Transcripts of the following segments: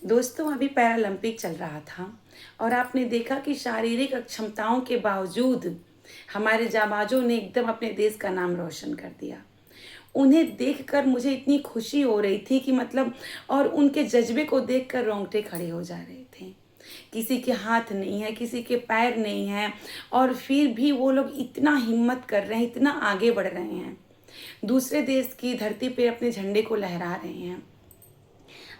दोस्तों अभी पैरालंपिक चल रहा था और आपने देखा कि शारीरिक अक्षमताओं के बावजूद हमारे जाबाजों ने एकदम अपने देश का नाम रोशन कर दिया। उन्हें देखकर मुझे इतनी खुशी हो रही थी कि मतलब और उनके जज्बे को देखकर रोंगटे खड़े हो जा रहे थे। किसी के हाथ नहीं है, किसी के पैर नहीं है और फिर भी वो लोग इतना हिम्मत कर रहे हैं, इतना आगे बढ़ रहे हैं। दूसरे देश की धरती पे अपने झंडे को लहरा रहे हैं।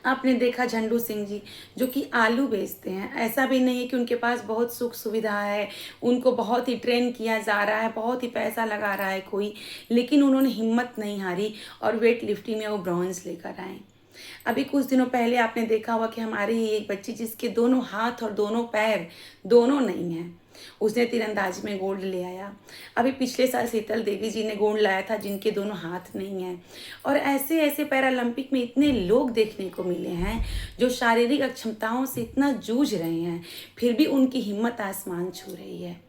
आपने देखा झंडू सिंह जी जो कि आलू बेचते हैं, ऐसा भी नहीं है कि उनके पास बहुत सुख सुविधा है, उनको बहुत ही ट्रेन किया जा रहा है, बहुत ही पैसा लगा रहा है कोई, लेकिन उन्होंने हिम्मत नहीं हारी और वेट लिफ्टिंग में वो ब्रॉन्ज लेकर आए। अभी कुछ दिनों पहले आपने देखा होगा कि हमारी ही एक बच्ची जिसके दोनों हाथ और दोनों पैर दोनों नहीं हैं, उसने तीरंदाजी में गोल्ड ले आया। अभी पिछले साल शीतल देवी जी ने गोल्ड लाया था जिनके दोनों हाथ नहीं हैं। और ऐसे ऐसे पैरालंपिक में इतने लोग देखने को मिले हैं जो शारीरिक अक्षमताओं से इतना जूझ रहे हैं, फिर भी उनकी हिम्मत आसमान छू रही है।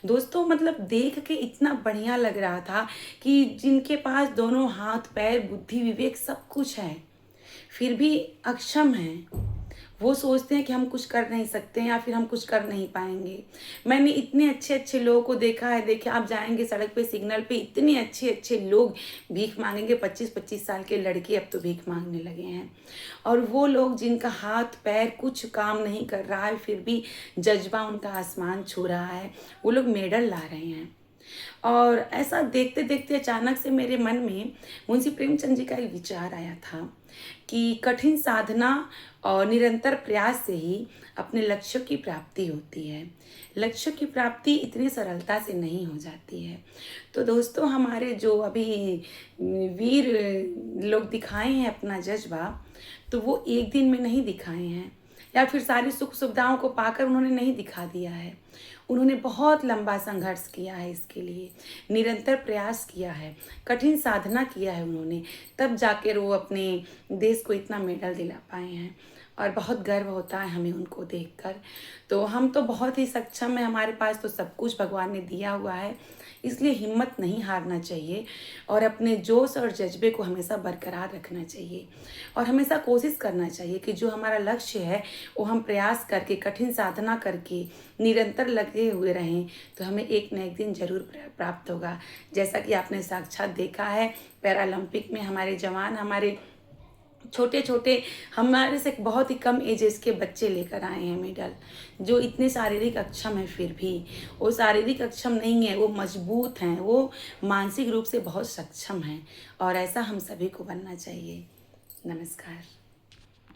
दोस्तों मतलब देख के इतना बढ़िया लग रहा था कि जिनके पास दोनों हाथ पैर बुद्धि विवेक सब कुछ है, फिर भी अक्षम हैं। वो सोचते हैं कि हम कुछ कर नहीं सकते हैं या फिर हम कुछ कर नहीं पाएंगे। मैंने इतने अच्छे अच्छे लोगों को देखा है। देखिए आप जाएंगे सड़क पे, सिग्नल पे इतने अच्छे अच्छे लोग भीख मांगेंगे। 25-25 साल के लड़के अब तो भीख मांगने लगे हैं। और वो लोग जिनका हाथ पैर कुछ काम नहीं कर रहा है, फिर भी जज्बा उनका आसमान छू रहा है, वो लोग मेडल ला रहे हैं। और ऐसा देखते देखते अचानक से मेरे मन में मुंशी प्रेमचंद जी का एक विचार आया था कि कठिन साधना और निरंतर प्रयास से ही अपने लक्ष्यों की प्राप्ति होती है। लक्ष्य की प्राप्ति इतनी सरलता से नहीं हो जाती है। तो दोस्तों हमारे जो अभी वीर लोग दिखाए हैं अपना जज्बा, तो वो एक दिन में नहीं दिखाए हैं या फिर सारी सुख सुविधाओं को पाकर उन्होंने नहीं दिखा दिया है। उन्होंने बहुत लंबा संघर्ष किया है, इसके लिए निरंतर प्रयास किया है, कठिन साधना किया है उन्होंने, तब जाकर वो अपने देश को इतना मेडल दिला पाए हैं। और बहुत गर्व होता है हमें उनको देखकर। तो हम तो बहुत ही सक्षम हैं, हमारे पास तो सब कुछ भगवान ने दिया हुआ है, इसलिए हिम्मत नहीं हारना चाहिए और अपने जोश और जज्बे को हमेशा बरकरार रखना चाहिए और हमेशा कोशिश करना चाहिए कि जो हमारा लक्ष्य है वो हम प्रयास करके, कठिन साधना करके निरंतर लगे हुए रहें तो हमें एक न एक दिन जरूर प्राप्त होगा। जैसा कि आपने साक्षात देखा है पैरालंपिक में हमारे जवान, हमारे छोटे छोटे, हमारे से बहुत ही कम एजेस के बच्चे लेकर आए हैं मेडल, जो इतने शारीरिक अक्षम है, फिर भी वो शारीरिक अक्षम नहीं है, वो मजबूत हैं, वो मानसिक रूप से बहुत सक्षम हैं और ऐसा हम सभी को बनना चाहिए। नमस्कार।